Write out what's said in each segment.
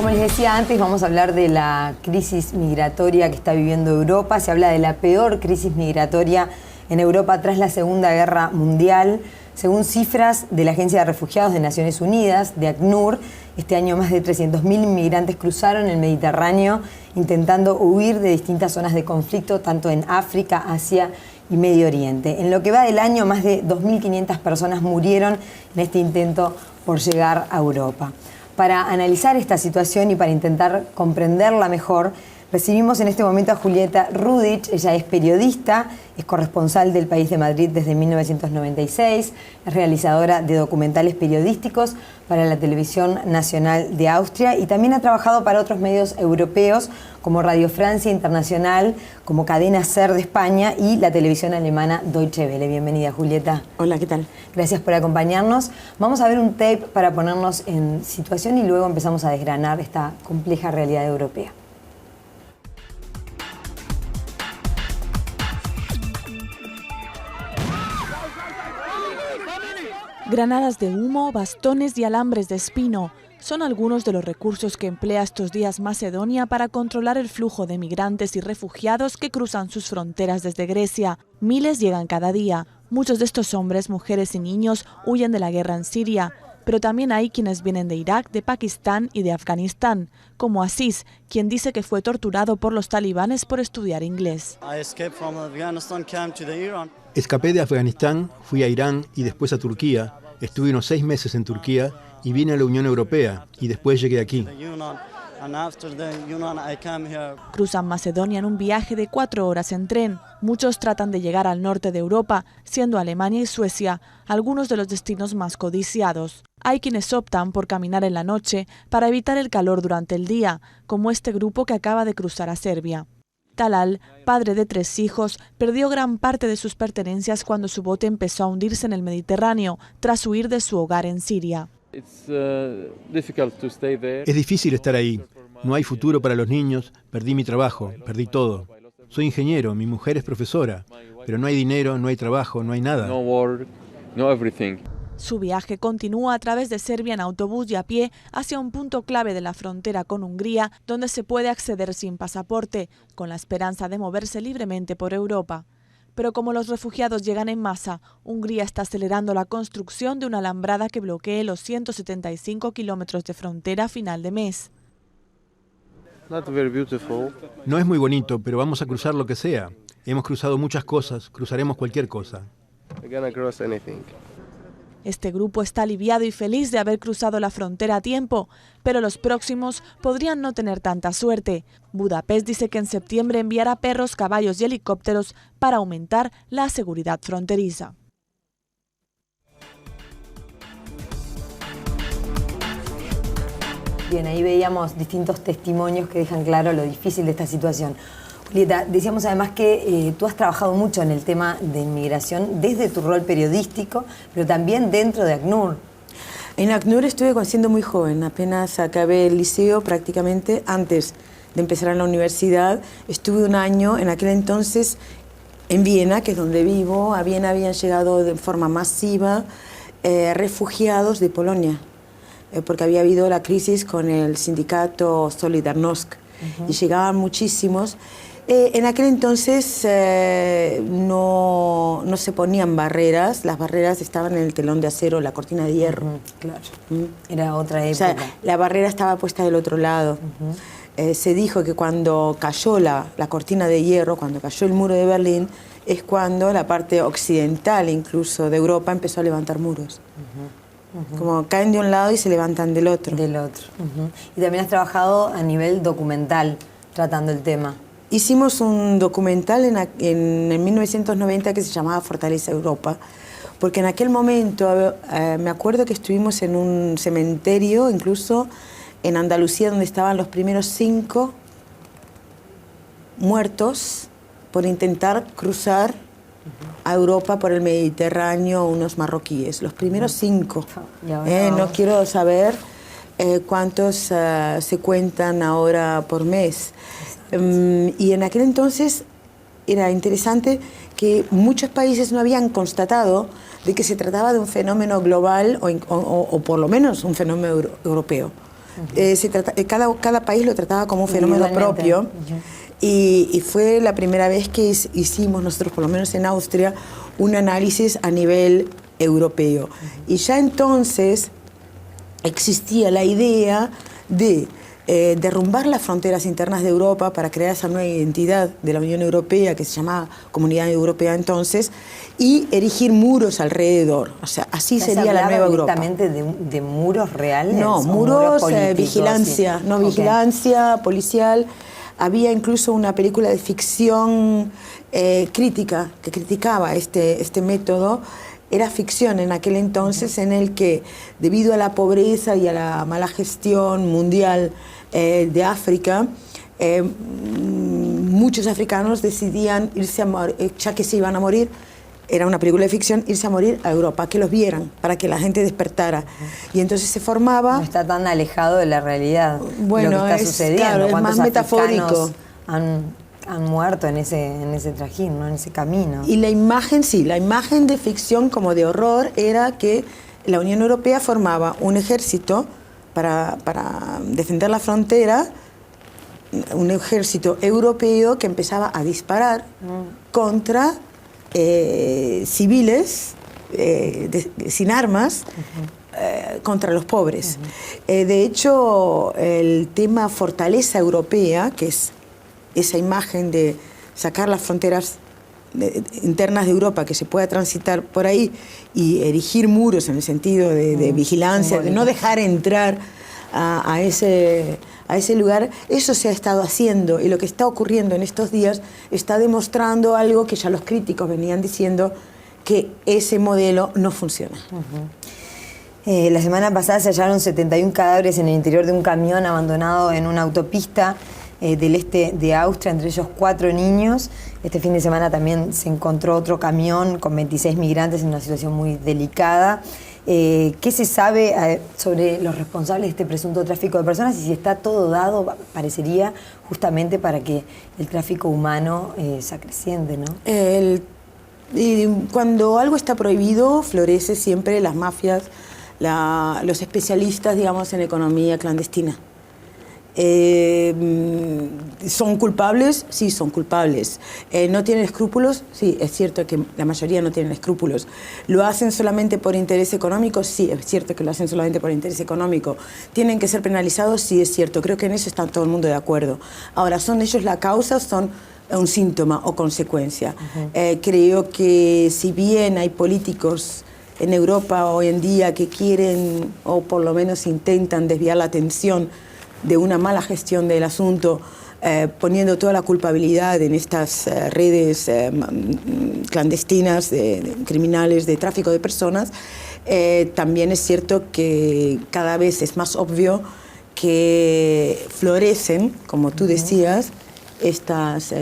Como les decía antes, vamos a hablar de la crisis migratoria que está viviendo Europa. Se habla de la peor crisis migratoria en Europa tras la Segunda Guerra Mundial. Según cifras de la Agencia de Refugiados de Naciones Unidas, de ACNUR, este año más de 300.000 inmigrantes cruzaron el Mediterráneo intentando huir de distintas zonas de conflicto, tanto en África, Asia y Medio Oriente. En lo que va del año, más de 2.500 personas murieron en este intento por llegar a Europa. Para analizar esta situación y para intentar comprenderla mejor, recibimos en este momento a Julieta Rudich. Ella es periodista, es corresponsal del País de Madrid desde 1996, es realizadora de documentales periodísticos para la Televisión Nacional de Austria y también ha trabajado para otros medios europeos como Radio Francia Internacional, como Cadena SER de España y la televisión alemana Deutsche Welle. Bienvenida, Julieta. Hola, ¿qué tal? Gracias por acompañarnos. Vamos a ver un tape para ponernos en situación y luego empezamos a desgranar esta compleja realidad europea. Granadas de humo, bastones y alambres de espino son algunos de los recursos que emplea estos días Macedonia para controlar el flujo de migrantes y refugiados que cruzan sus fronteras desde Grecia. Miles llegan cada día. Muchos de estos hombres, mujeres y niños huyen de la guerra en Siria, pero también hay quienes vienen de Irak, de Pakistán y de Afganistán, como Aziz, quien dice que fue torturado por los talibanes por estudiar inglés. Escapé de Afganistán, fui a Irán y después a Turquía. Estuve unos 6 meses en Turquía y vine a la Unión Europea y después llegué aquí. Cruzan Macedonia en un viaje de 4 horas en tren. Muchos tratan de llegar al norte de Europa, siendo Alemania y Suecia algunos de los destinos más codiciados. Hay quienes optan por caminar en la noche para evitar el calor durante el día, como este grupo que acaba de cruzar a Serbia. Talal, padre de 3 hijos, perdió gran parte de sus pertenencias cuando su bote empezó a hundirse en el Mediterráneo tras huir de su hogar en Siria. Es difícil estar ahí. No hay futuro para los niños. Perdí mi trabajo, perdí todo. Soy ingeniero, mi mujer es profesora, pero no hay dinero, no hay trabajo, no hay nada. Su viaje continúa a través de Serbia en autobús y a pie hacia un punto clave de la frontera con Hungría, donde se puede acceder sin pasaporte, con la esperanza de moverse libremente por Europa. Pero como los refugiados llegan en masa, Hungría está acelerando la construcción de una alambrada que bloquee los 175 kilómetros de frontera a final de mes. No es muy bonito, pero vamos a cruzar lo que sea. Hemos cruzado muchas cosas, cruzaremos cualquier cosa. Este grupo está aliviado y feliz de haber cruzado la frontera a tiempo, pero los próximos podrían no tener tanta suerte. Budapest dice que en septiembre enviará perros, caballos y helicópteros para aumentar la seguridad fronteriza. Bien, ahí veíamos distintos testimonios que dejan claro lo difícil de esta situación. Julieta, decíamos además que tú has trabajado mucho en el tema de inmigración desde tu rol periodístico, pero también dentro de ACNUR. En ACNUR estuve siendo muy joven, apenas acabé el liceo prácticamente antes de empezar en la universidad. Estuve un año, en aquel entonces, en Viena, que es donde vivo. A Viena habían llegado de forma masiva refugiados de Polonia, porque había habido la crisis con el sindicato Solidarnosc, y llegaban muchísimos. En aquel entonces no se ponían barreras, las barreras estaban en el telón de acero, la cortina de hierro. Claro, era otra época. O sea, la barrera estaba puesta del otro lado. Se dijo que cuando cayó la cortina de hierro, cuando cayó el muro de Berlín, es cuando la parte occidental incluso de Europa empezó a levantar muros. Como caen de un lado y se levantan del otro. Y también has trabajado a nivel documental, tratando el tema. Hicimos un documental en 1990 que se llamaba Fortaleza Europa, porque en aquel momento me acuerdo que estuvimos en un cementerio, incluso en Andalucía, donde estaban los primeros 5 muertos por intentar cruzar a Europa por el Mediterráneo, unos marroquíes, los primeros 5. No quiero saber cuántos se cuentan ahora por mes. Y en aquel entonces era interesante que muchos países no habían constatado de que se trataba de un fenómeno global o por lo menos un fenómeno europeo. Cada país lo trataba como un fenómeno propio. Y fue la primera vez que hicimos nosotros, por lo menos en Austria, un análisis a nivel europeo. Y ya entonces existía la idea de derrumbar las fronteras internas de Europa para crear esa nueva identidad de la Unión Europea, que se llamaba Comunidad Europea entonces, y erigir muros alrededor. O sea, así sería la nueva Europa. ¿Directamente de muros reales? No, muros vigilancia, sí. Vigilancia policial. Había incluso una película de ficción crítica que criticaba este método. Era ficción en aquel entonces, en el que, debido a la pobreza y a la mala gestión mundial de África, muchos africanos decidían irse a morir, ya que se iban a morir. Era una película de ficción, irse a morir a Europa, que los vieran, para que la gente despertara. Y entonces se formaba... No está tan alejado de la realidad, bueno, lo que está sucediendo. Claro, es más metafórico. Han muerto en ese trajín, ¿no? En ese camino. Y la imagen, sí, la imagen de ficción como de horror era que la Unión Europea formaba un ejército para defender la frontera, un ejército europeo que empezaba a disparar contra civiles sin armas, contra los pobres. De hecho, el tema fortaleza europea, que es esa imagen de sacar las fronteras internas de Europa, que se pueda transitar por ahí y erigir muros en el sentido de vigilancia, de no dejar entrar a ese lugar, eso se ha estado haciendo, y lo que está ocurriendo en estos días está demostrando algo que ya los críticos venían diciendo, que ese modelo no funciona. La semana pasada se hallaron 71 cadáveres en el interior de un camión abandonado en una autopista del este de Austria, entre ellos 4 niños. Este fin de semana también se encontró otro camión con 26 migrantes en una situación muy delicada. ¿Qué se sabe sobre los responsables de este presunto tráfico de personas y si está todo dado, parecería, justamente para que el tráfico humano se acreciente, ¿no? Cuando algo está prohibido, florece siempre las mafias, los especialistas, digamos, en economía clandestina. ¿Son culpables? Sí, son culpables. ¿No tienen escrúpulos? Sí, es cierto que la mayoría no tienen escrúpulos. ¿Lo hacen solamente por interés económico? Sí, es cierto que lo hacen solamente por interés económico. ¿Tienen que ser penalizados? Sí, es cierto. Creo que en eso está todo el mundo de acuerdo. Ahora, ¿son ellos la causa o son un síntoma o consecuencia? Creo que si bien hay políticos en Europa hoy en día que quieren, o por lo menos intentan desviar la atención de una mala gestión del asunto, poniendo toda la culpabilidad en estas redes clandestinas de criminales de tráfico de personas, también es cierto que cada vez es más obvio que florecen, como tú decías, estas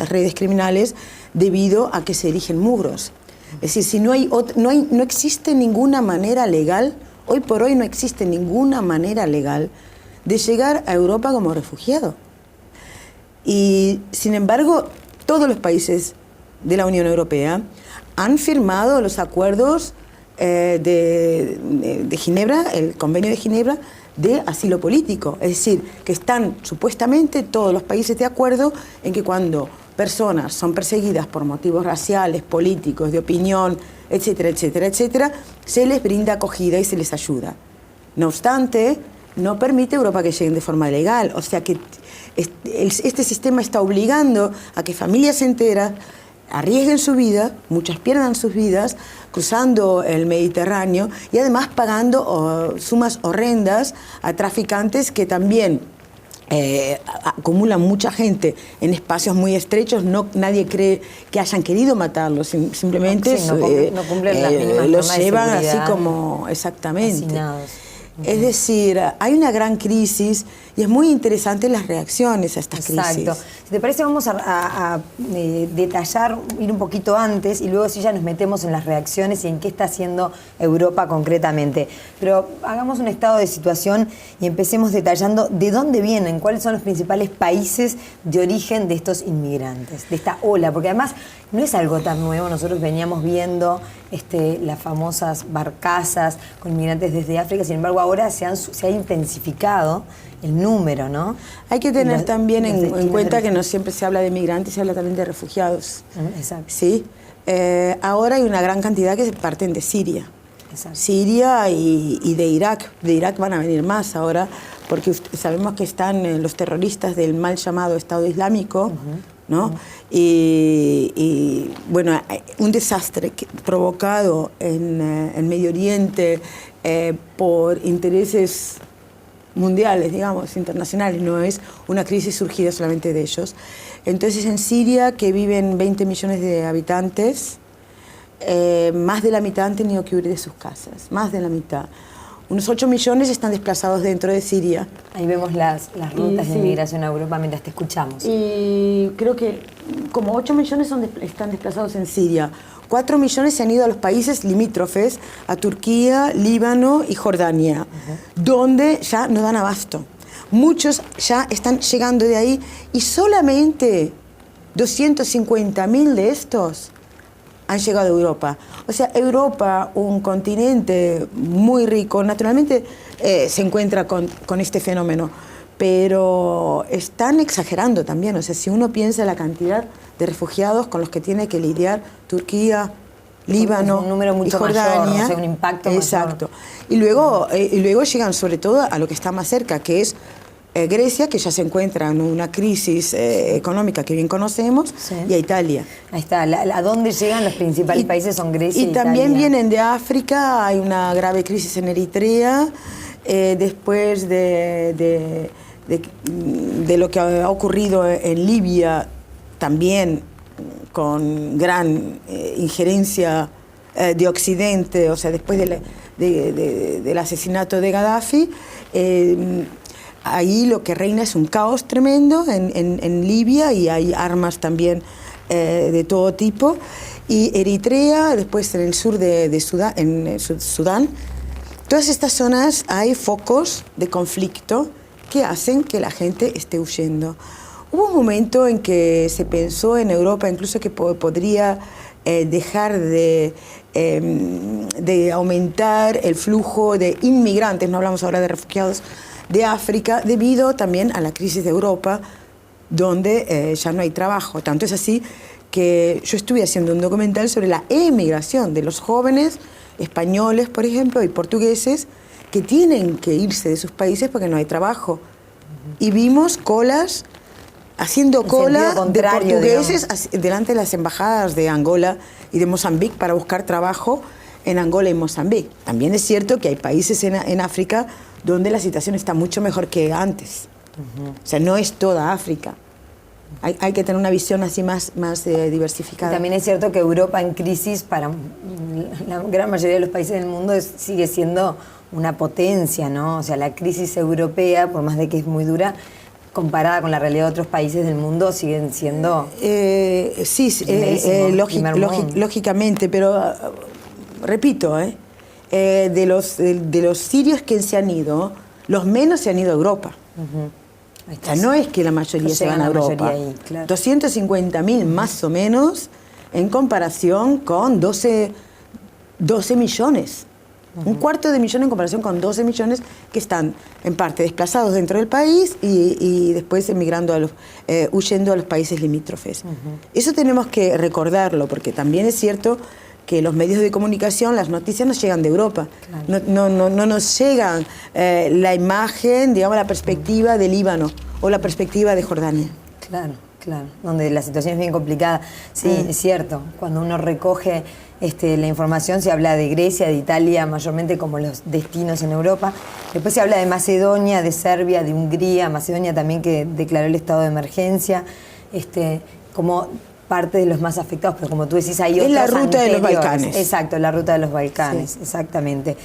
redes criminales debido a que se erigen muros. Es decir, si no existe ninguna manera legal, hoy por hoy no existe ninguna manera legal de llegar a Europa como refugiado. Y, sin embargo, todos los países de la Unión Europea han firmado los acuerdos de Ginebra, el Convenio de Ginebra, de asilo político. Es decir, que están supuestamente todos los países de acuerdo en que cuando personas son perseguidas por motivos raciales, políticos, de opinión, etcétera, etcétera, etcétera, se les brinda acogida y se les ayuda. No obstante, no permite Europa que lleguen de forma legal. O sea que este sistema está obligando a que familias enteras arriesguen su vida, muchas pierdan sus vidas, cruzando el Mediterráneo y además pagando sumas horrendas a traficantes que también acumulan mucha gente en espacios muy estrechos. Nadie cree que hayan querido matarlos, simplemente no cumplen las mínimas los normas de llevan seguridad, así como exactamente. hacinados. Es decir, hay una gran crisis y es muy interesante las reacciones a estas crisis. Exacto. Si te parece, vamos a detallar, ir un poquito antes y luego sí ya nos metemos en las reacciones y en qué está haciendo Europa concretamente. Pero hagamos un estado de situación y empecemos detallando de dónde vienen, cuáles son los principales países de origen de estos inmigrantes, de esta ola, porque además no es algo tan nuevo. Nosotros veníamos viendo las famosas barcazas con inmigrantes desde África, sin embargo ahora ahora se ha intensificado el número, ¿no? Hay que tener también en cuenta que no siempre se habla de migrantes, se habla también de refugiados. Exacto. ¿Sí? Ahora hay una gran cantidad que parten de Siria. Exacto. Siria y de Irak. De Irak van a venir más ahora, porque sabemos que están los terroristas del mal llamado Estado Islámico, ¿no? Y bueno, un desastre provocado en Medio Oriente por intereses mundiales, digamos, internacionales, no es una crisis surgida solamente de ellos. Entonces, en Siria, que viven 20 millones de habitantes, más de la mitad han tenido que huir de sus casas, más de la mitad. Unos 8 millones están desplazados dentro de Siria. Ahí vemos las rutas de migración a Europa mientras te escuchamos. Y creo que como 8 millones están desplazados en Siria. 4 millones se han ido a los países limítrofes, a Turquía, Líbano y Jordania, donde ya no dan abasto. Muchos ya están llegando de ahí y solamente 250.000 de estos han llegado a Europa. O sea, Europa, un continente muy rico, naturalmente se encuentra con este fenómeno, pero están exagerando también. O sea, si uno piensa en la cantidad de refugiados con los que tiene que lidiar Turquía, Líbano un número mucho y Jordania, mayor, o sea, un impacto exacto. Y luego llegan sobre todo a lo que está más cerca, que es Grecia, que ya se encuentra en una crisis económica que bien conocemos, sí, y a Italia. Ahí está. ¿A dónde llegan los principales países? Son Grecia y también Italia. Vienen de África. Hay una grave crisis en Eritrea, después de lo que ha ocurrido en Libia, también con gran injerencia de Occidente, o sea, después del asesinato de Gaddafi. Ahí lo que reina es un caos tremendo en Libia, y hay armas también de todo tipo. Y Eritrea, después en el sur de Sudán, Sudán, todas estas zonas hay focos de conflicto que hacen que la gente esté huyendo. Hubo un momento en que se pensó en Europa incluso que podría dejar de aumentar el flujo de inmigrantes, no hablamos ahora de refugiados, de África, debido también a la crisis de Europa, donde ya no hay trabajo. Tanto es así que yo estuve haciendo un documental sobre la emigración de los jóvenes españoles, por ejemplo, y portugueses, que tienen que irse de sus países porque no hay trabajo. Y vimos colas, haciendo cola de portugueses, digamos, delante de las embajadas de Angola y de Mozambique para buscar trabajo en Angola y Mozambique. También es cierto que hay países en África donde la situación está mucho mejor que antes. O sea, no es toda África. Hay que tener una visión así más diversificada. Y también es cierto que Europa en crisis, para la gran mayoría de los países del mundo, sigue siendo una potencia, ¿no? O sea, la crisis europea, por más de que es muy dura, comparada con la realidad de otros países del mundo, siguen siendo... lógicamente, pero repito, de los sirios que se han ido, los menos se han ido a Europa. O sea, no es que la mayoría se van a Europa. Ahí, claro. 250.000 más o menos, en comparación con 12 millones. Un cuarto de millón en comparación con 12 millones que están en parte desplazados dentro del país y después emigrando huyendo a los países limítrofes. Eso tenemos que recordarlo, porque también es cierto que los medios de comunicación, las noticias nos llegan de Europa. Claro. No nos llegan la imagen, digamos, la perspectiva de Líbano o la perspectiva de Jordania. Claro, claro, donde la situación es bien complicada. Sí, es cierto, cuando uno recoge la información se habla de Grecia, de Italia, mayormente como los destinos en Europa. Después se habla de Macedonia, de Serbia, de Hungría, Macedonia también que declaró el estado de emergencia, como parte de los más afectados, pero como tú decís, hay otros. Es la ruta de los Balcanes. Exacto, la ruta de los Balcanes, sí, exactamente.